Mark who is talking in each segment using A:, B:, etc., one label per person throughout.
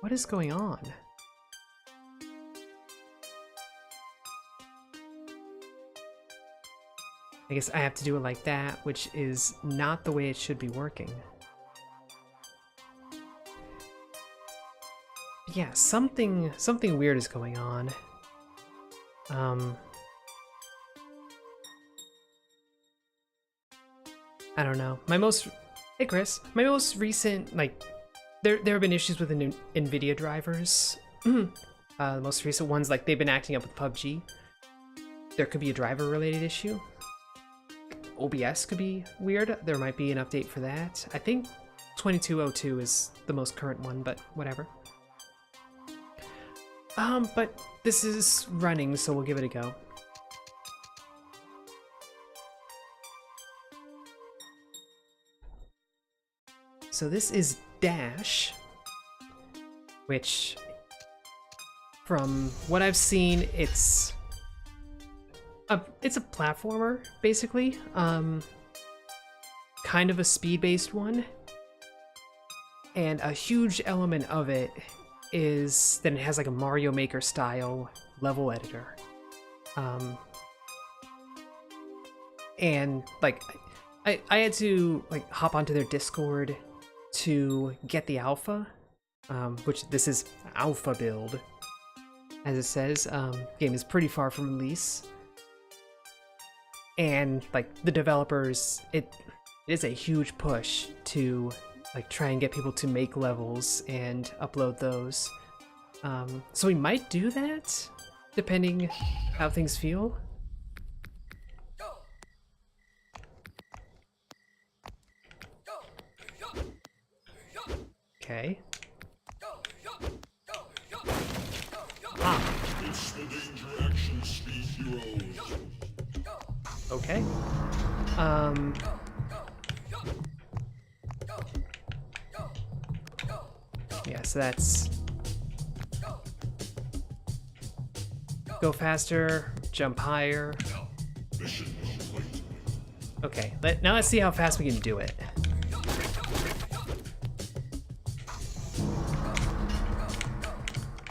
A: What is going on? I guess I have to do it like that, which is not the way it should be working. Yeah, something weird is going on. I don't know. Hey Chris, my most recent, like, there have been issues with the NVIDIA drivers. The most recent ones, like, they've been acting up with PUBG. There could be a driver related issue. OBS could be weird. There might be an update for that. I think 2202 is the most current one, but whatever. But this is running, so we'll give it a go. So this is D.A.S.H, which, from what I've seen, it's a platformer, basically. Kind of a speed-based one. And a huge element of it is that it has like a Mario Maker style level editor. And like I had to like hop onto their Discord to get the alpha, which this is alpha build, as it says. Game is pretty far from release, and like the developers, it is a huge push to like try and get people to make levels and upload those. So we might do that, depending how things feel. Okay. Ah. Okay. Yeah, so that's go faster, jump higher. Okay, now let's see how fast we can do it.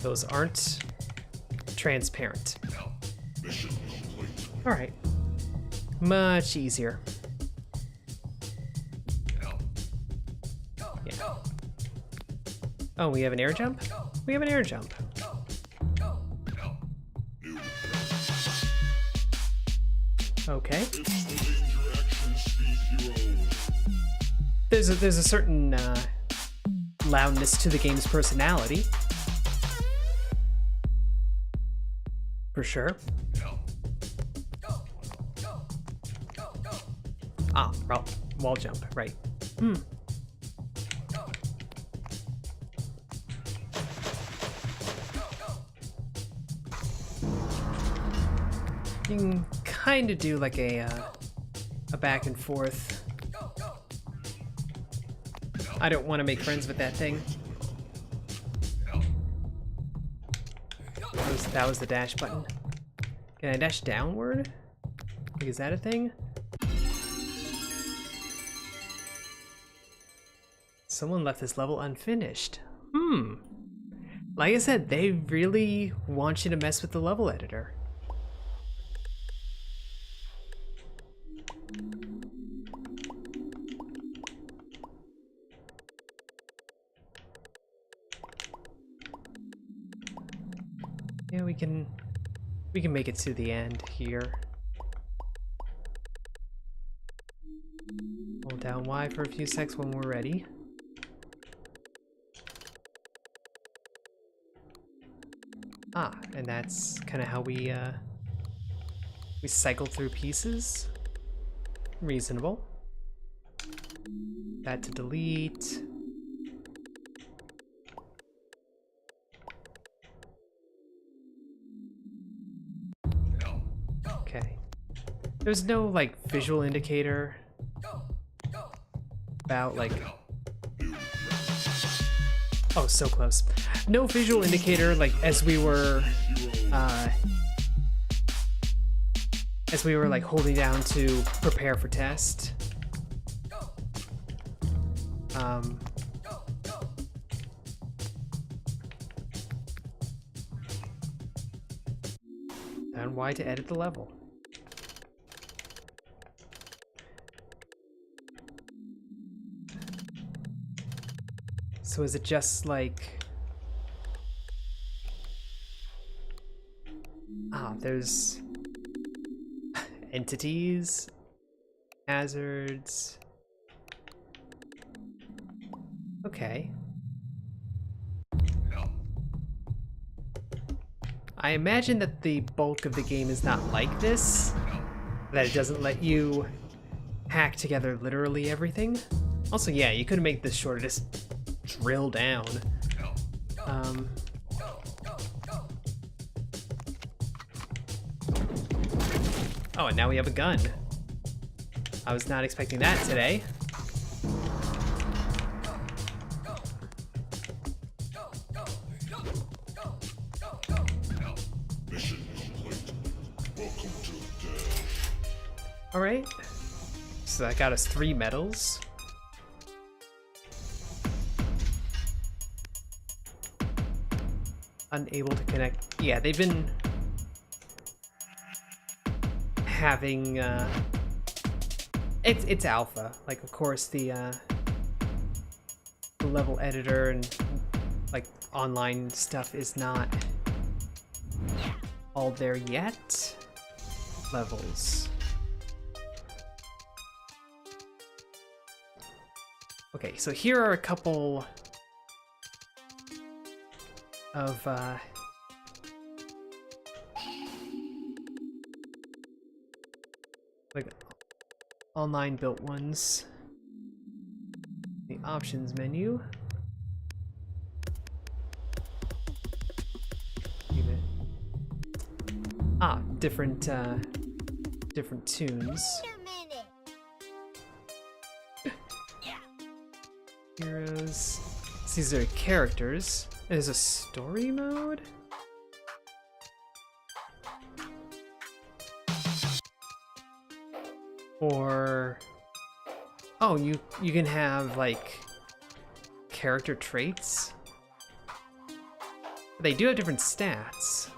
A: Those aren't transparent. All right, much easier. Yeah. Oh, we have an air jump? We have an air jump. Okay. There's a certain loudness to the game's personality. For sure. Ah, wall jump, right. You can kind of do like a back and forth. I don't want to make friends with that thing. That was the dash button. Can I dash downward? Like, is that a thing? Someone left this level unfinished. Like I said, they really want you to mess with the level editor. Yeah, we can make it to the end here. Hold down Y for a few seconds when we're ready. Ah, and that's kind of how we cycle through pieces. Reasonable. That to delete. Okay. There's no like visual indicator about like, oh, so close. No visual indicator like as we were like holding down to prepare for test. Found Y to edit the level. So is it just like... Ah, there's entities, hazards. Okay. I imagine that the bulk of the game is not like this, that it doesn't let you hack together literally everything. Also, yeah, you could make this shorter, just drill down. Oh, and now we have a gun. I was not expecting that today. Alright, so that got us 3 medals. Unable to connect. Yeah, they've been having it's alpha. Like, of course, the level editor and like online stuff is not all there yet. Levels. Okay, so here are a couple of like online built ones. The options menu. Different different tunes. Heroes. These are characters. There's a story mode? Or... oh, you can have, like, character traits? They do have different stats.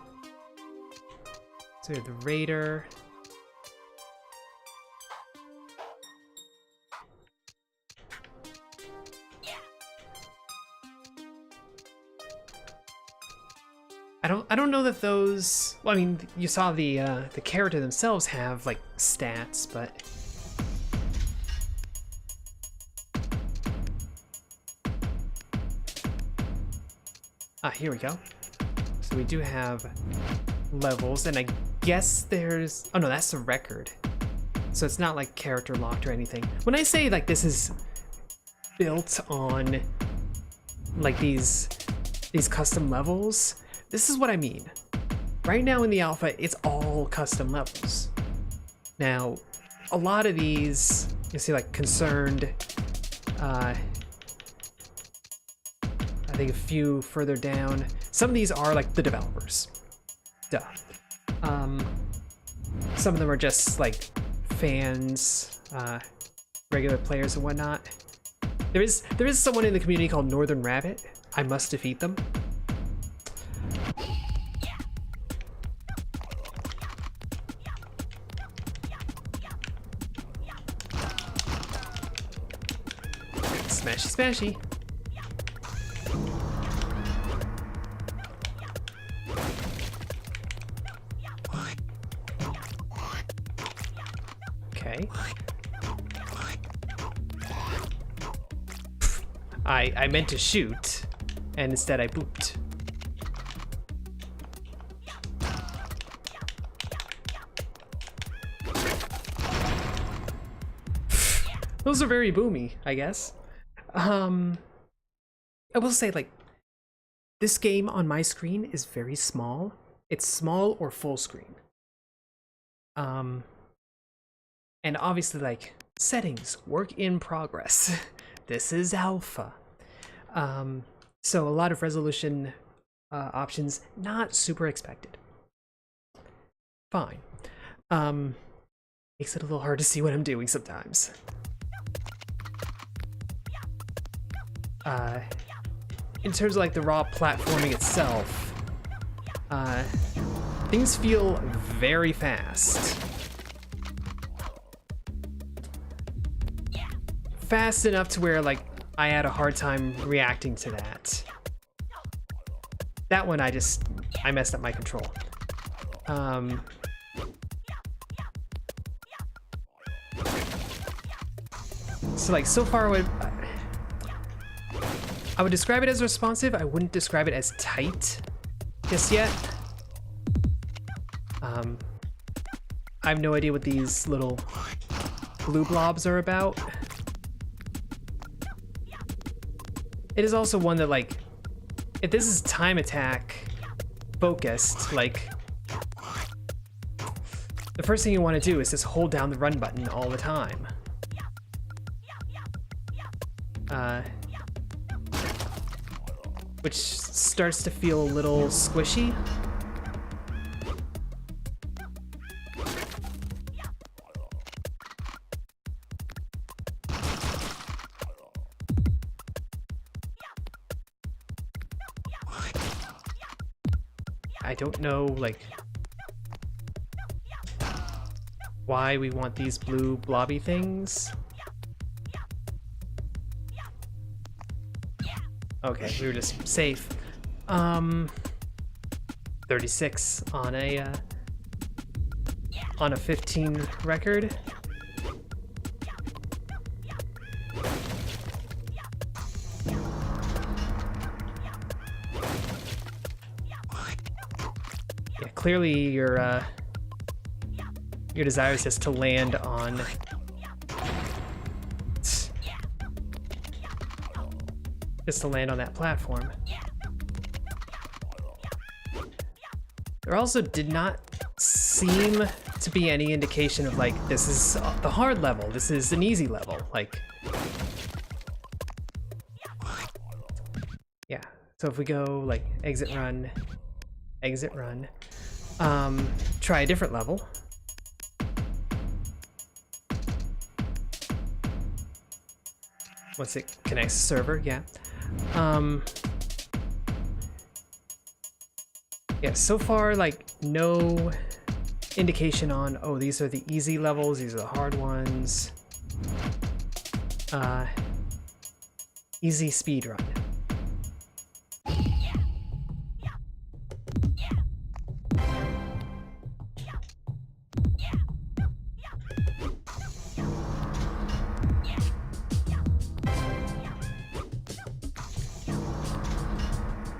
A: So we have the Raider. I don't know that those... well, I mean, you saw the character themselves have, like, stats, but... ah, here we go. So we do have levels, and I guess there's... oh no, that's the record. So it's not, like, character locked or anything. When I say, like, this is built on, like, these custom levels... this is what I mean. Right now in the alpha, it's all custom levels. Now, a lot of these, you see, like, Concerned, I think a few further down. Some of these are, like, the developers. Duh. Some of them are just, like, fans, regular players and whatnot. There is someone in the community called Northern Rabbit. I must defeat them. Smashy, smashy. Okay. I meant to shoot, and instead I booped. Those are very boomy, I guess. I will say, like, this game on my screen is very small. It's small or full screen. And obviously, like, settings, work in progress. This is alpha. So a lot of resolution options, not super expected. Fine. Makes it a little hard to see what I'm doing sometimes. In terms of, like, the raw platforming itself, Things feel very fast. Fast enough to where, like, I had a hard time reacting to that. That one, I messed up my control. So, like, so far, I would describe it as responsive. I wouldn't describe it as tight just yet. I have no idea what these little blue blobs are about. It is also one that, like, if this is time attack focused, like, the first thing you want to do is just hold down the run button all the time. Which starts to feel a little squishy. I don't know, like, why we want these blue blobby things. Okay, we were just safe. 36 on a 15 record. Yeah, clearly your desire is just to land on that platform. There also did not seem to be any indication of, like, this is the hard level, this is an easy level, like, yeah. So if we go, like, exit run, try a different level. Once it connects to server, yeah. Yeah, so far, like, no indication on, oh, these are the easy levels, these are the hard ones. Easy speed run.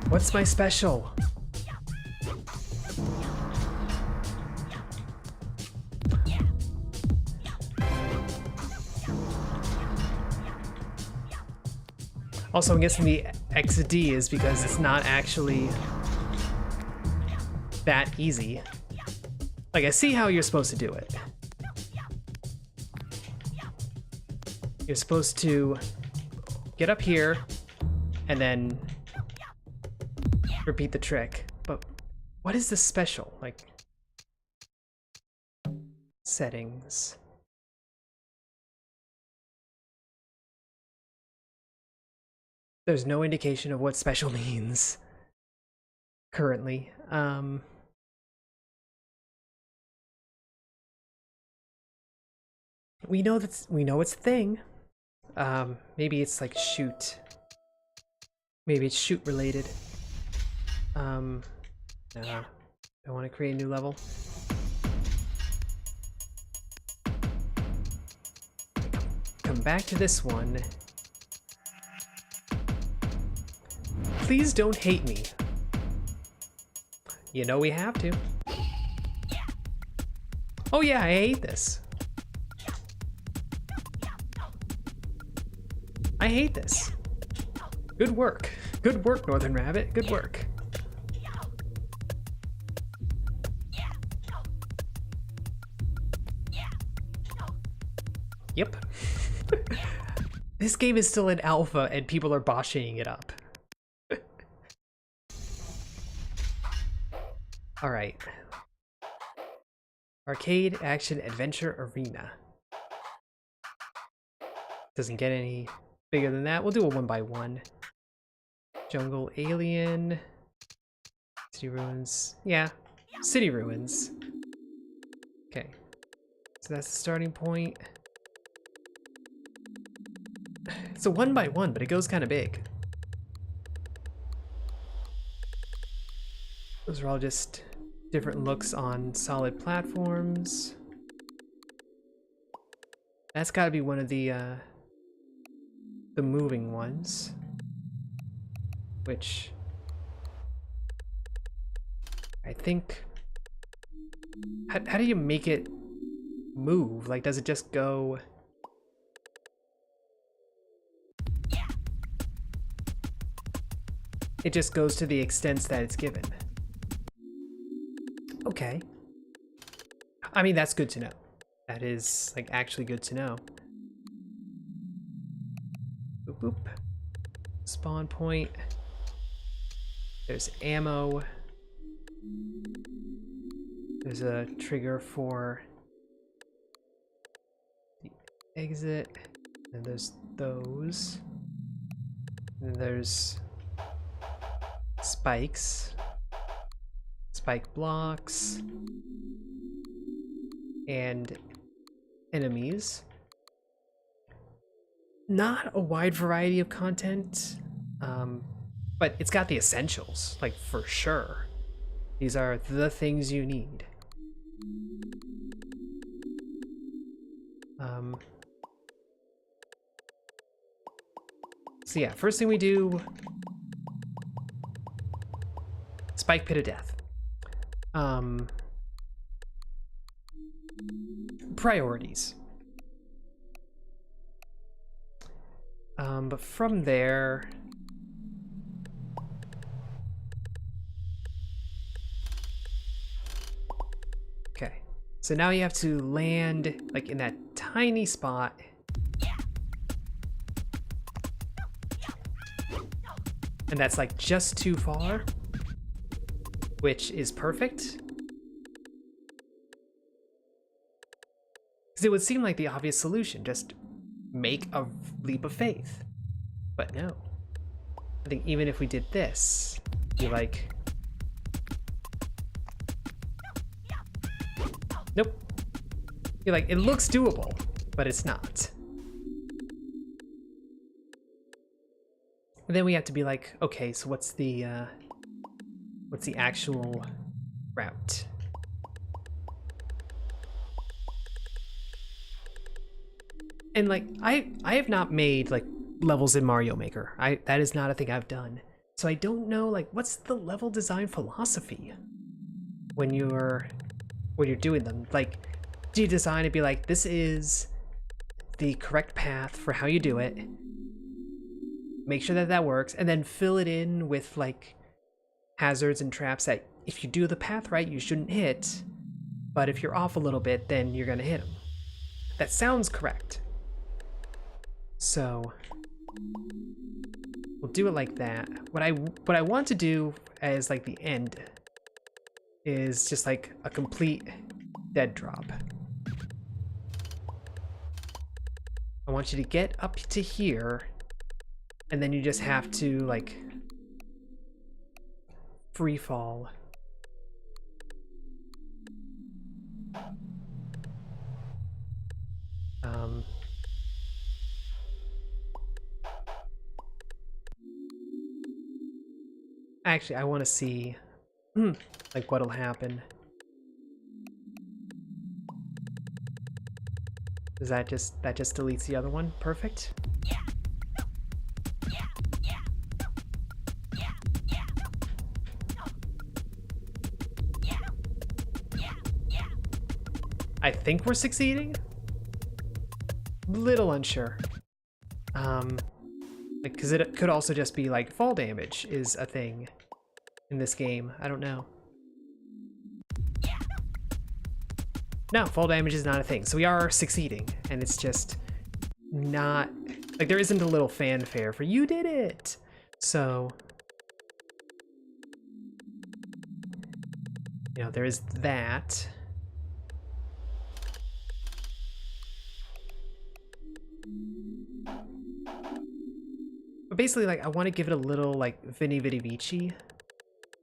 A: What's my special? Also, I'm guessing the XD is because it's not actually that easy. Like, I see how you're supposed to do it. You're supposed to get up here and then repeat the trick. But what is the special? Like, settings. There's no indication of what special means currently. We know it's a thing. Maybe it's like shoot. Maybe it's shoot related. No, I want to create a new level. Come back to this one. Please don't hate me. You know we have to. Oh yeah, I hate this. I hate this. Good work. Good work, Northern Rabbit. Good work. Yep. This game is still in alpha and people are boshing it up. Alright. Arcade Action Adventure Arena. Doesn't get any bigger than that. We'll do a 1x1. Jungle Alien. City Ruins. Yeah. City ruins. Okay. So that's the starting point. It's a 1x1, but it goes kind of big. Those are all just different looks on solid platforms. That's got to be one of the moving ones, which I think. How do you make it move? Like, does it just go? It just goes to the extents that it's given. Okay. I mean, that's good to know. That is, like, actually good to know. Boop, boop. Spawn point. There's ammo. There's a trigger for the exit. And there's those. And there's spikes. Spike blocks. And enemies. Not a wide variety of content, but it's got the essentials, like, for sure. These are the things you need. So yeah, first thing we do, Spike Pit of Death. Priorities. But from there, okay. So now you have to land, like, in that tiny spot. And that's, like, just too far, which is perfect. Because it would seem like the obvious solution, just make a leap of faith. But no. I think even if we did this, be like, nope. You're like, it looks doable, but it's not. And then we have to be like, okay, so what's the actual route? And, like, I have not made, like, levels in Mario Maker. That is not a thing I've done. So I don't know, like, what's the level design philosophy when you're doing them? Like, do you design and be like, this is the correct path for how you do it, make sure that that works, and then fill it in with, like, hazards and traps that if you do the path right, you shouldn't hit, but if you're off a little bit, then you're gonna hit them. That sounds correct. So we'll do it like that. What I want to do as, like, the end is just, like, a complete dead drop. I want you to get up to here, and then you just have to, like, free fall. Actually, I want to see, like, what'll happen. Does that just deletes the other one? Perfect. I think we're succeeding. Little unsure. Like, because it could also just be, like, fall damage is a thing in this game. I don't know. No, fall damage is not a thing. So we are succeeding, and it's just not, like, there isn't a little fanfare for you did it. So, you know, there is that. But basically, like, I want to give it a little, like, Vini Vidi Vici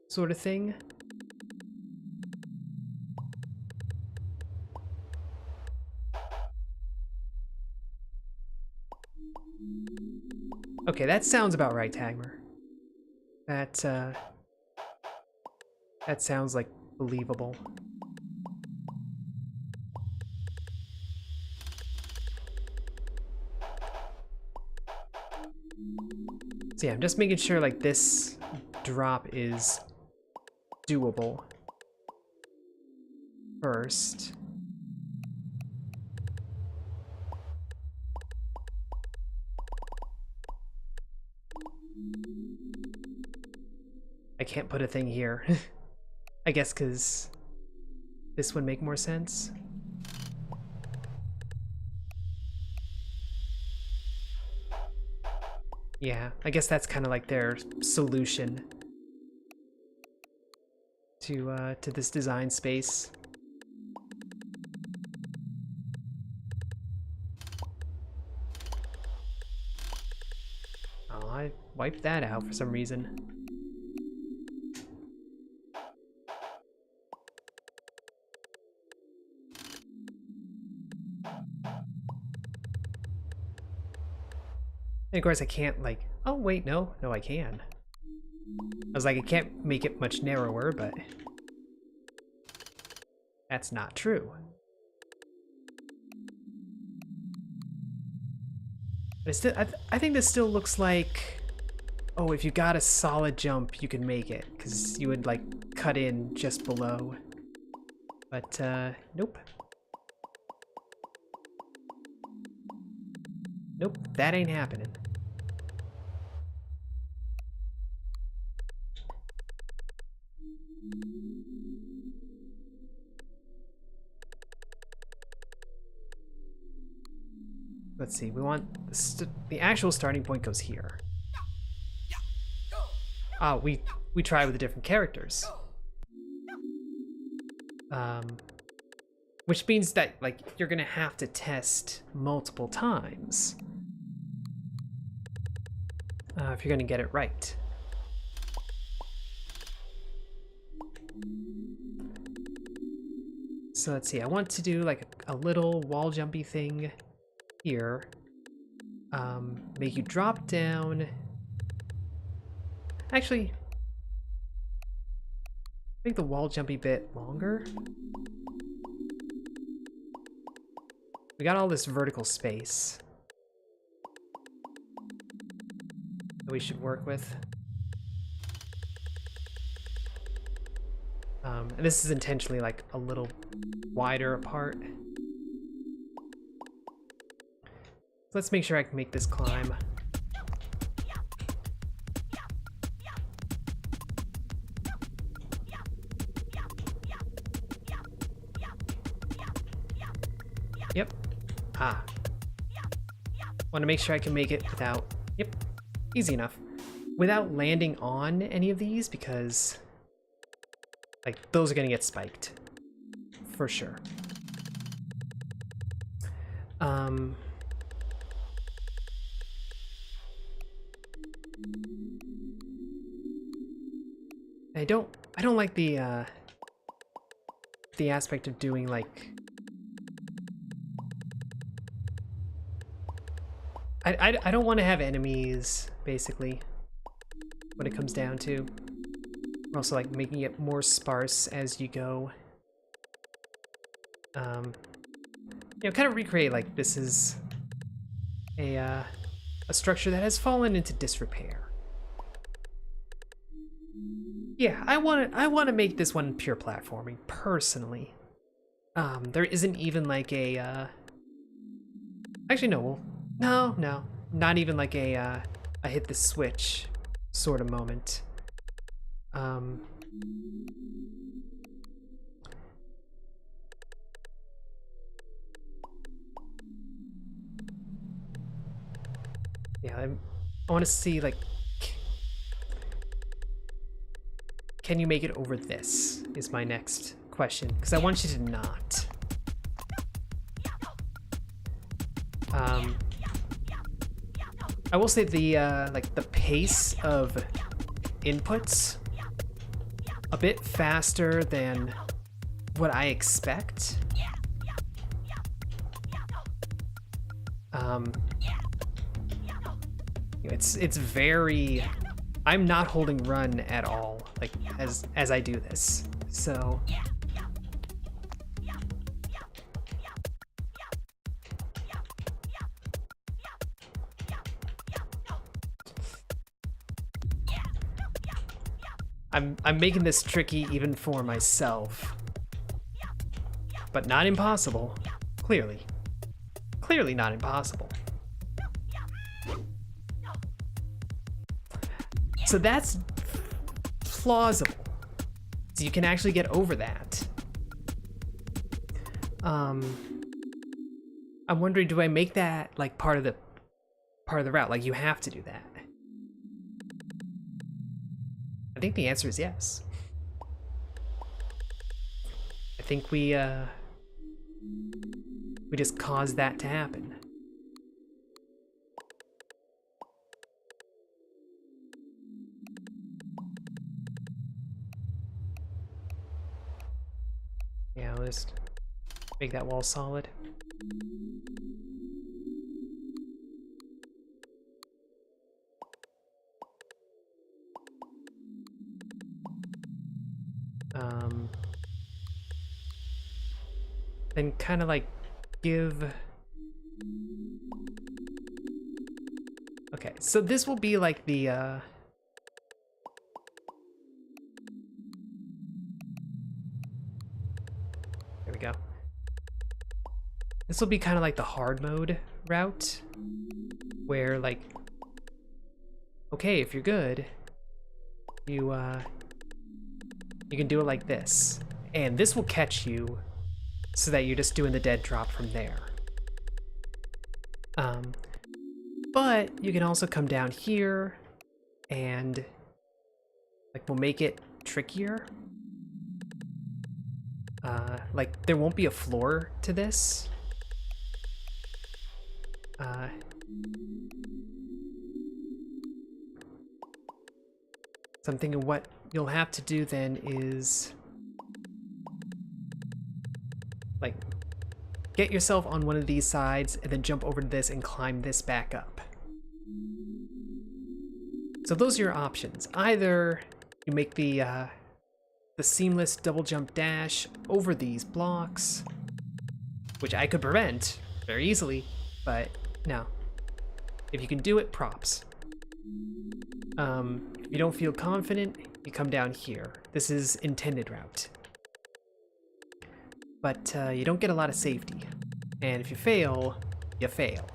A: sort of thing. Okay, that sounds about right, Tagmer. That sounds like believable. So yeah, I'm just making sure like this drop is doable first. I can't put a thing here. I guess because this would make more sense. Yeah, I guess that's kind of like their solution to this design space. Oh, I wiped that out for some reason. And of course I can't like, oh wait, no, I can. I was like, I can't make it much narrower, but that's not true. But still, I think this still looks like, oh, if you got a solid jump, you can make it, because you would like cut in just below. But nope. Nope, that ain't happening. Let's see, we want the actual starting point goes here. Ah, we try with the different characters. Which means that like you're gonna have to test multiple times if you're gonna get it right. So let's see, I want to do like a little wall jumpy thing here. Make you drop down. Actually, make the wall jumpy bit longer. We got all this vertical space that we should work with. And this is intentionally like a little wider apart. Let's make sure I can make this climb. Yep. Ah. Want to make sure I can make it without... Yep. Easy enough. Without landing on any of these, because... like, those are gonna get spiked. For sure. I don't like the aspect of doing like I don't want to have enemies basically when it comes down to. We're also like making it more sparse as you go. You know, kind of recreate like this is a structure that has fallen into disrepair. Yeah, I want to make this one pure platforming personally. There isn't even like a actually no, not even like a hit the switch sort of moment. Yeah, I want to see like, can you make it over this is my next question, because I want you to not. I will say the like the pace of inputs a bit faster than what I expect. It's very... I'm not holding run at all, like, as I do this, so... I'm making this tricky even for myself. But not impossible. Clearly. Clearly not impossible. So that's plausible. So you can actually get over that. I'm wondering, do I make that like part of the route? Like you have to do that. I think the answer is yes. I think we just caused that to happen. Yeah, I'll just make that wall solid. Then kind of like give... Okay, so this will be like the, there we go. This will be kind of like the hard mode route, where like, okay, if you're good, you can do it like this. And this will catch you so that you're just doing the dead drop from there. But you can also come down here and like we'll make it trickier. Like there won't be a floor to this. So I'm thinking what you'll have to do then is like get yourself on one of these sides and then jump over to this and climb this back up. So those are your options. Either you make the seamless double jump dash over these blocks, which I could prevent very easily, but no. If you can do it, props. If you don't feel confident, you come down here. This is intended route. But you don't get a lot of safety. And if you fail, you fail.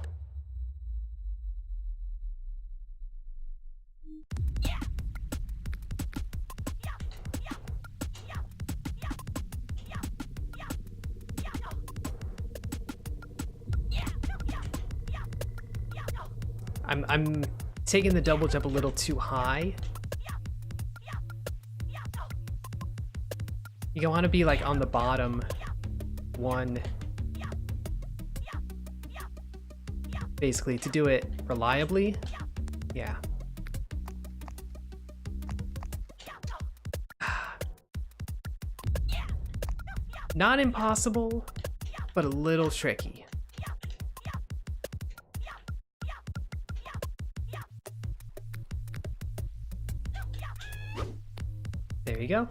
A: I'm taking the double jump a little too high. You want to be like on the bottom one, basically, to do it reliably. Yeah. Not impossible, but a little tricky. There you go.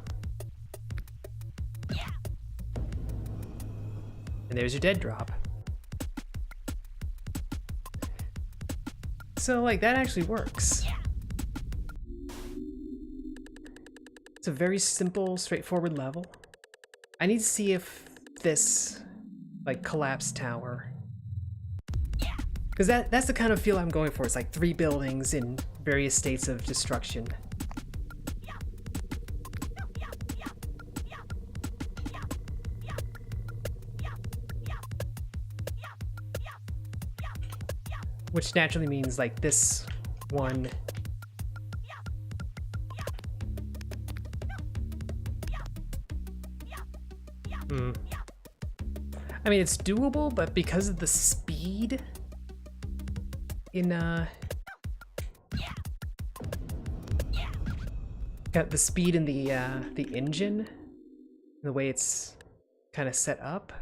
A: And there's your dead drop. So, like, that actually works. It's a very simple, straightforward level. I need to see if this, like, collapsed tower... Because that's the kind of feel I'm going for. It's like 3 buildings in various states of destruction. Which naturally means like this one. I mean, it's doable, but because of the speed in got the speed in the engine, the way it's kind of set up,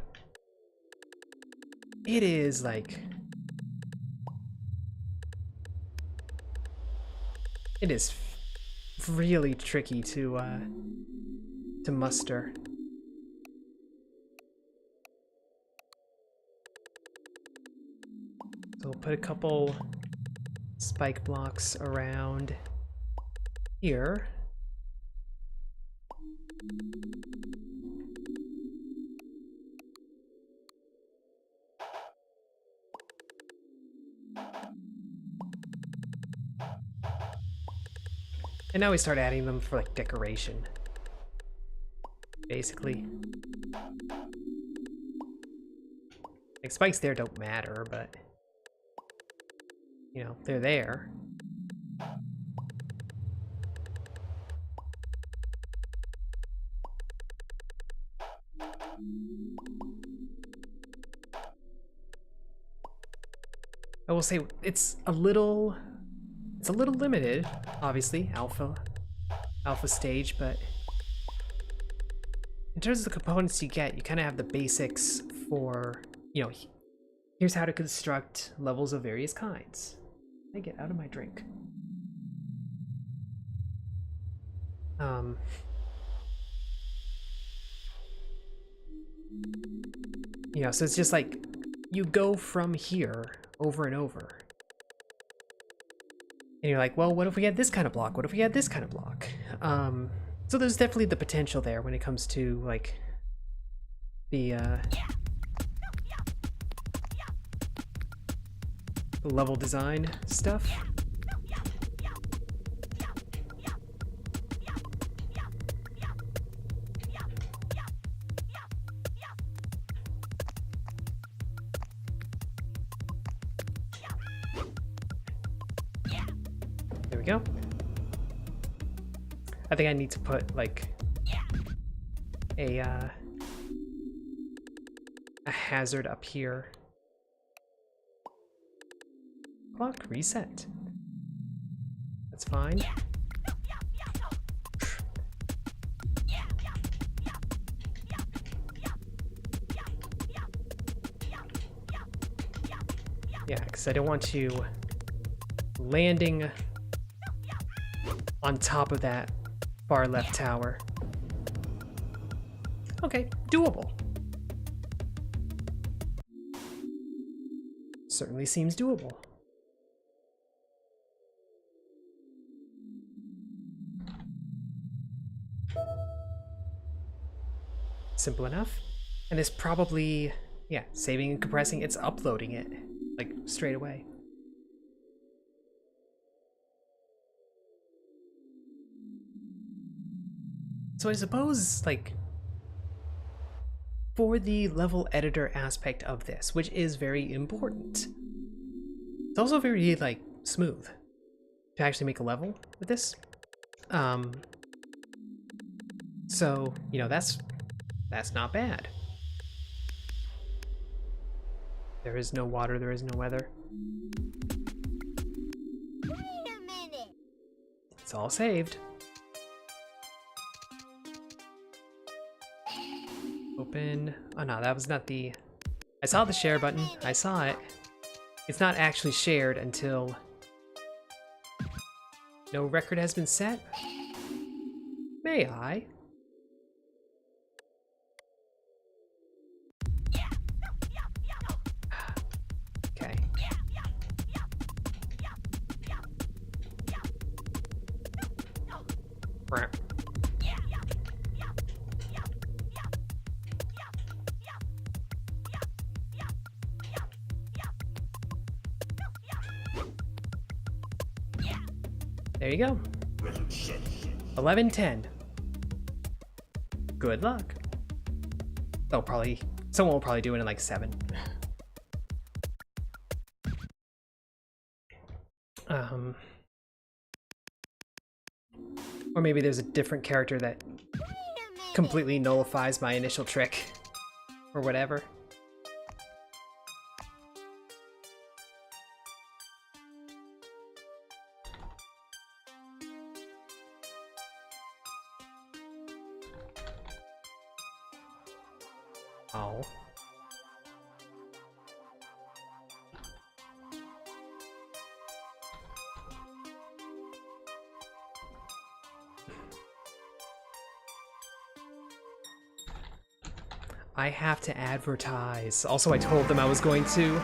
A: it is like It is really tricky to muster. So we'll put a couple spike blocks around here. And now we start adding them for like decoration. Basically. Like spikes there don't matter, but you know, they're there. I will say it's a little limited, obviously, alpha stage, but in terms of the components you get, you kind of have the basics for, you know, here's how to construct levels of various kinds. I get out of my drink. You know, so it's just like you go from here over and over. And you're like, well, what if we had this kind of block? What if we had this kind of block? So there's definitely the potential there when it comes to like the level design stuff. There we go. I think I need to put like a hazard up here. Clock reset. That's fine. Yeah, because I don't want you landing on top of that far left tower. Okay, doable. Certainly seems doable. Simple enough. And this probably, yeah, saving and compressing, it's uploading it, like, straight away. So I suppose, like, for the level editor aspect of this, which is very important, it's also very, like, smooth to actually make a level with this. So, you know, that's not bad. There is no water, there is no weather.
B: Wait a minute.
A: It's all saved. Open. Oh no, that was not the... I saw the share button. I saw it. It's not actually shared until... No record has been set? May I? Okay. Crap. There you go. 11:10. Good luck. Someone will probably do it in like 7. Or maybe there's a different character that completely nullifies my initial trick, or whatever. Oh. I have to advertise. Also, I told them I was going to.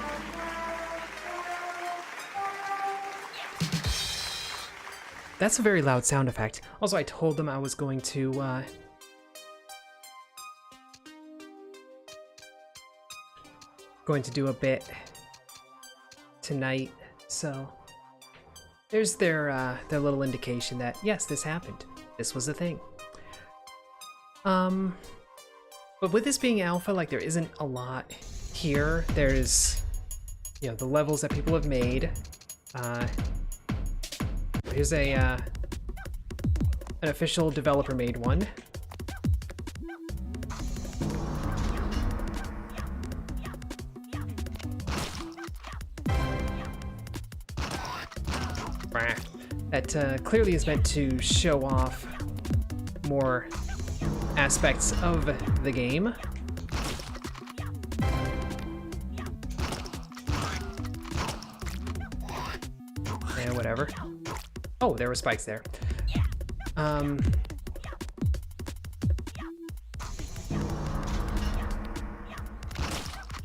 A: That's a very loud sound effect. Also, I told them I was going to, do a bit tonight, so there's their little indication that, yes, this happened. This was a thing. But with this being alpha, like, there isn't a lot here. There's, you know, the levels that people have made. Here's a, an official developer-made one. That clearly is meant to show off more aspects of the game. Yeah, whatever. Oh, there were spikes there.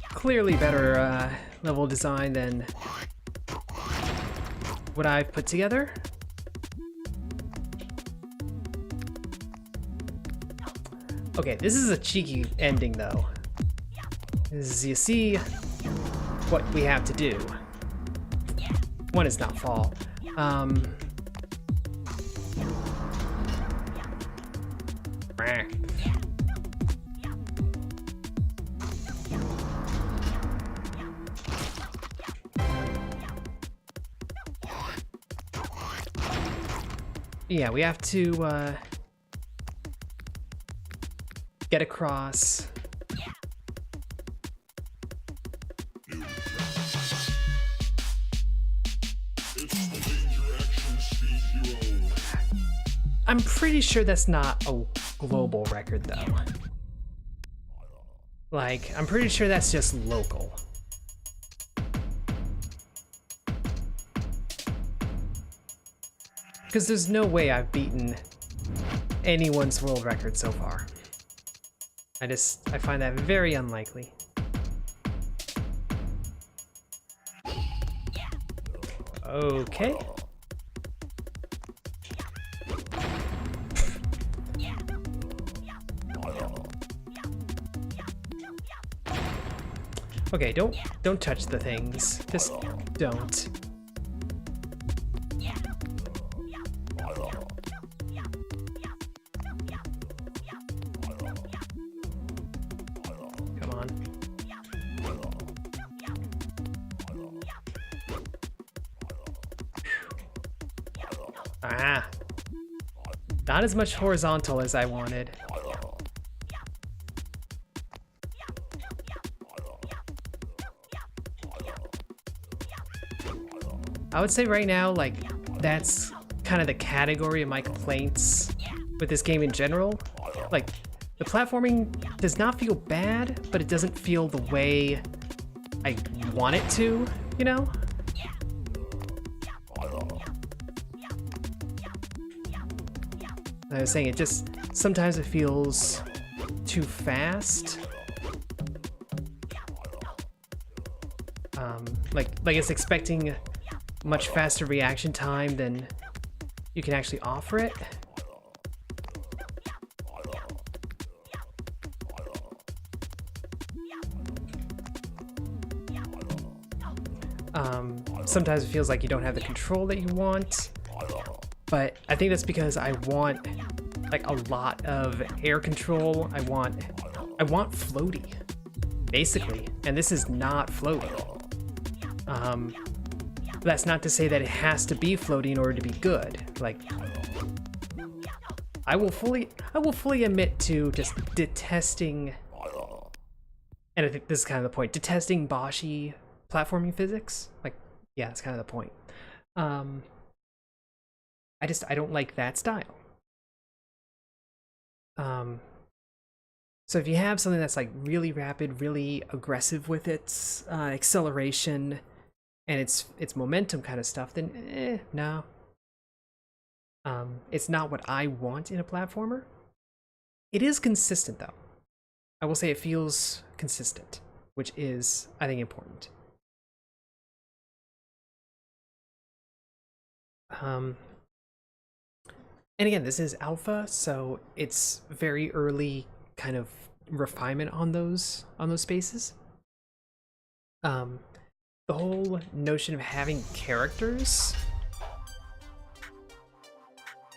A: Clearly better level design than what I've put together. Okay, this is a cheeky ending though. As you see what we have to do. One is not fall. Yeah, we have to get across. I'm pretty sure that's not a global record though. Like, I'm pretty sure that's just local. Because there's no way I've beaten anyone's world record so far. I find that very unlikely. Okay. Okay, don't touch the things. Just don't. Come on. Ah. Not as much horizontal as I wanted. I would say right now, like, that's kind of the category of my complaints with this game in general. Like, the platforming does not feel bad, but it doesn't feel the way I want it to, you know? I was saying, it just, sometimes it feels too fast. Like it's expecting much faster reaction time than you can actually offer it. Sometimes it feels like you don't have the control that you want, but I think that's because I want like a lot of air control. I want floaty, basically, and this is not floaty. That's not to say that it has to be floaty in order to be good. Like, I will fully admit to just detesting, and I think this is kind of the point, detesting boshy platforming physics. Like, yeah, that's kind of the point. I don't like that style. So if you have something that's like really rapid, really aggressive with its acceleration and its momentum kind of stuff, then no. It's not what I want in a platformer. It is consistent though. I will say it feels consistent, which is, I think, important. And again, this is alpha, so it's very early kind of refinement on those spaces. The whole notion of having characters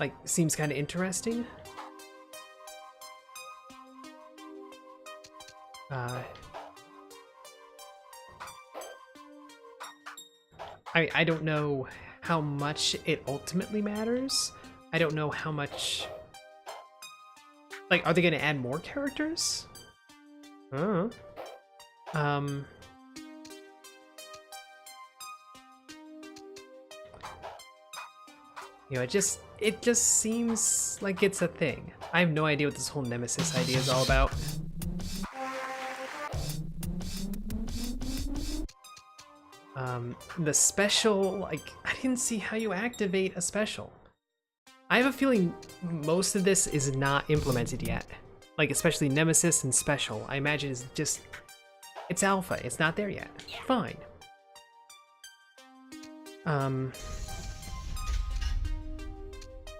A: like seems kind of interesting. I don't know how much it ultimately matters. I don't know how much. Like, are they gonna add more characters? I don't know. You know, it just seems like it's a thing. I have no idea what this whole Nemesis idea is all about. The special, like, I didn't see how you activate a special. I have a feeling most of this is not implemented yet. Like, especially Nemesis and special. I imagine it's alpha, it's not there yet. Fine.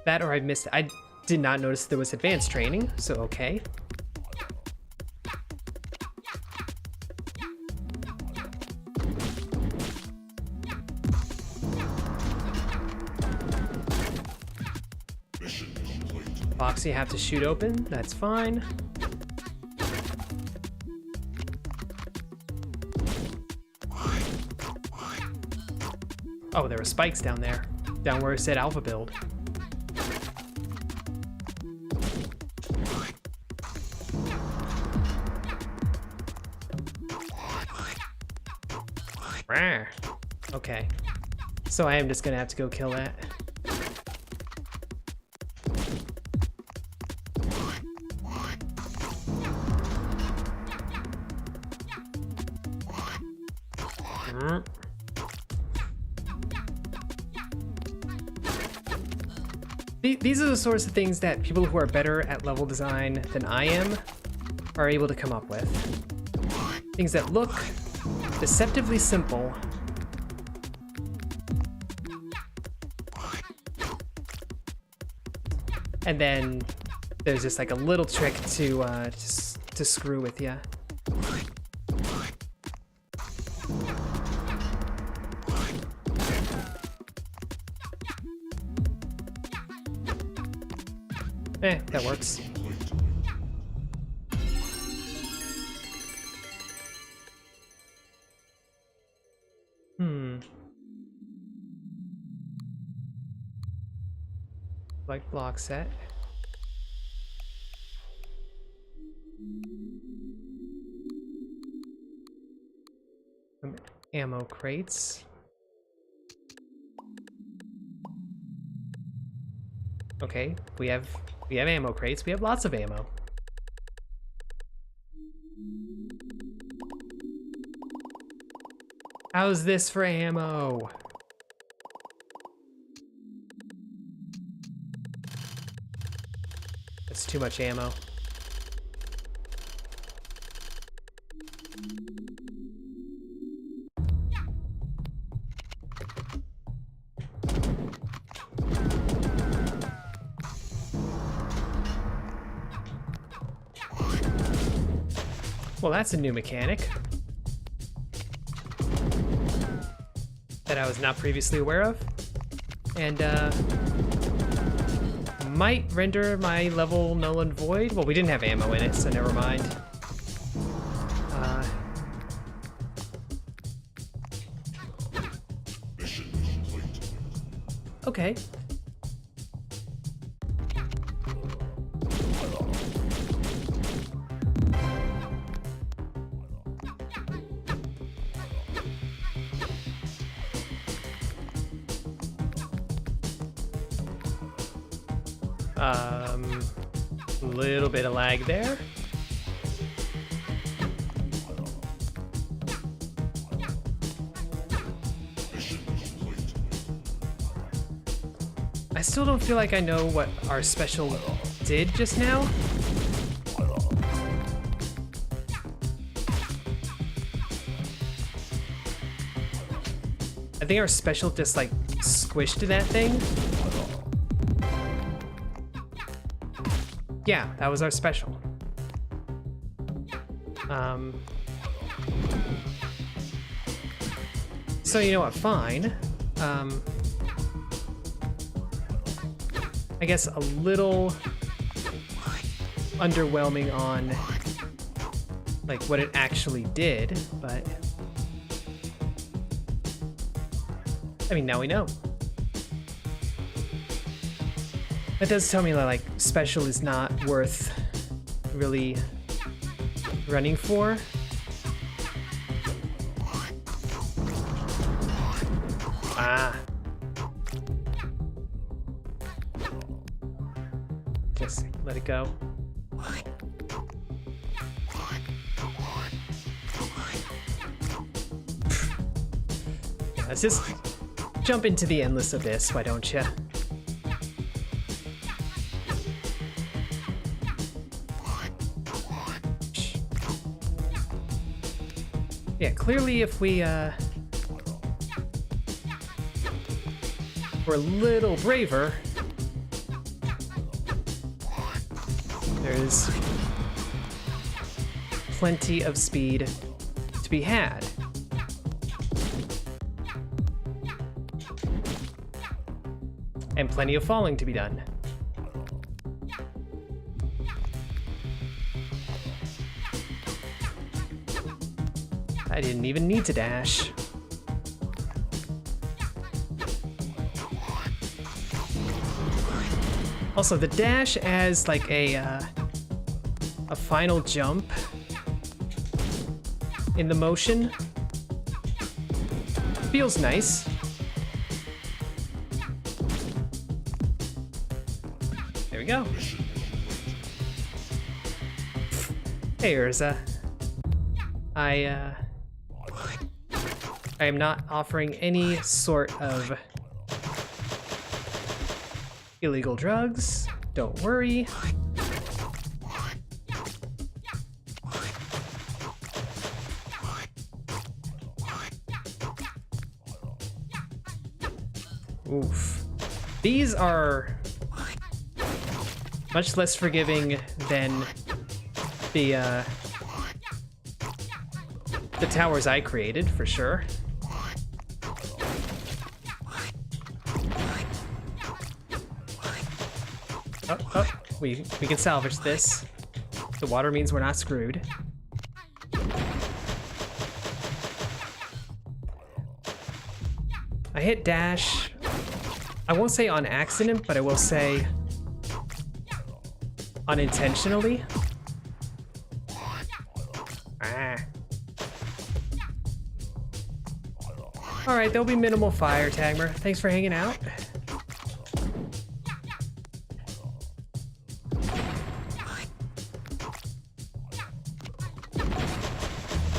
A: That or I missed it. I did not notice there was advanced training, so okay. Box you have to shoot open, that's fine. Oh, there were spikes down there. Down where it said alpha build. Rawr. Okay. So I am just gonna have to go kill that. These are the sorts of things that people who are better at level design than I am are able to come up with. Things that look deceptively simple, and then there's just like a little trick to screw with you. That works. Like block set. Some ammo crates. Okay, we have ammo crates. We have lots of ammo. How's this for ammo? That's too much ammo. Well, that's a new mechanic that I was not previously aware of, and might render my level null and void. Well, we didn't have ammo in it, so never mind. Okay. Little bit of lag there. I still don't feel like I know what our special did just now. I think our special just like squished that thing. Yeah, that was our special. So you know what, fine. I guess a little underwhelming on like what it actually did, but I mean, now we know. That does tell me that like special is not worth really running for. Ah. Just let it go. Yeah, let's just jump into the endless abyss, why don't you? Yeah, clearly if we were a little braver, there's plenty of speed to be had. And plenty of falling to be done. I didn't even need to dash. Also, the dash as like a final jump in the motion feels nice. There we go. Hey, Urza. I am not offering any sort of illegal drugs. Don't worry. Oof. These are much less forgiving than the towers I created, for sure. Oh, we can salvage this. The water means we're not screwed. I hit dash. I won't say on accident, but I will say unintentionally. Ah. Alright, there'll be minimal fire, Tagmer. Thanks for hanging out.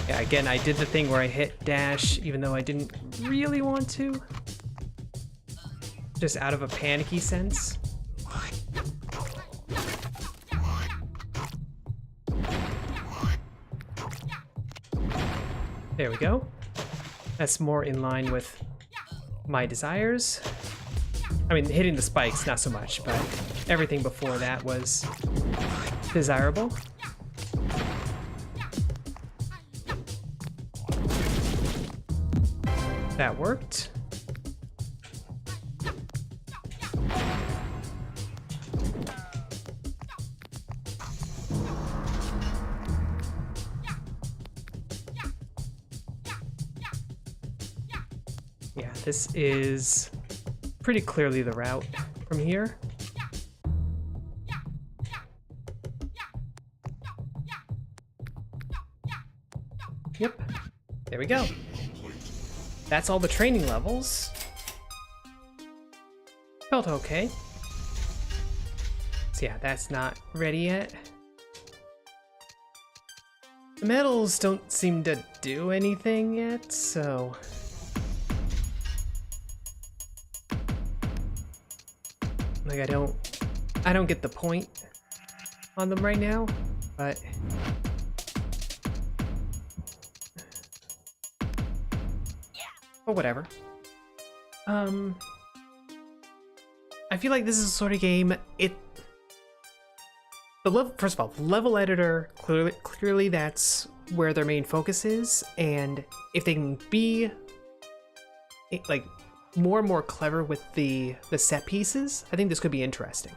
A: Yeah, again, I did the thing where I hit dash even though I didn't really want to. Just out of a panicky sense. There we go. That's more in line with my desires. I mean, hitting the spikes, not so much, but everything before that was desirable. That worked. Yeah, this is pretty clearly the route from here. Yep, there we go. That's all the training levels. Felt okay. So yeah, that's not ready yet. The medals don't seem to do anything yet, so... like, I don't get the point on them right now, but... but whatever. Um, I feel like this is a sort of game. First of all, level editor clearly that's where their main focus is, and if they can be like more and more clever with the set pieces, I think this could be interesting.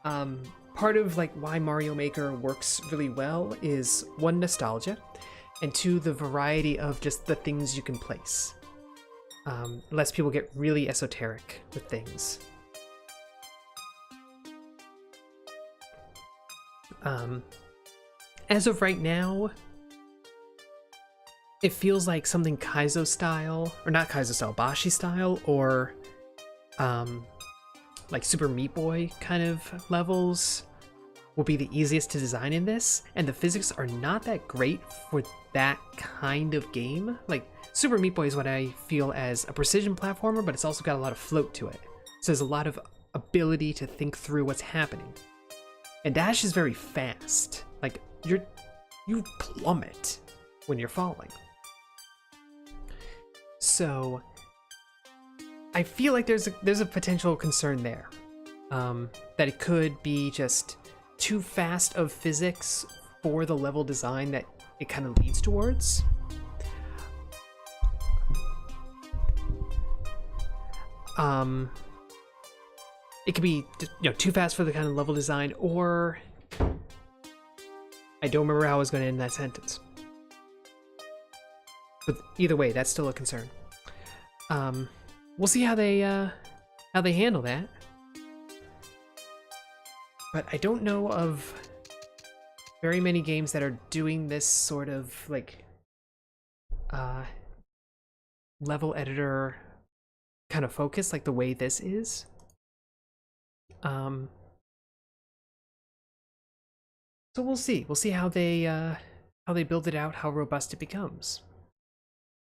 A: Part of like why Mario Maker works really well is one, nostalgia, and two, the variety of just the things you can place. Less people get really esoteric with things. As of right now, it feels like something Kaizo style, or not Kaizo style, Bashi style, or like Super Meat Boy kind of levels will be the easiest to design in this, and the physics are not that great for that kind of game. Like, Super Meat Boy is what I feel as a precision platformer, but it's also got a lot of float to it. So there's a lot of ability to think through what's happening. And Dash is very fast. Like, you plummet when you're falling. So I feel like there's a potential concern there. That it could be just too fast of physics for the level design that it kind of leads towards. It could be, too fast for the kind of level design, or I don't remember how I was going to end that sentence. But either way, that's still a concern. We'll see how they handle that. But I don't know of very many games that are doing this sort of like level editor kind of focus, like the way this is. So we'll see. We'll see how they build it out, how robust it becomes.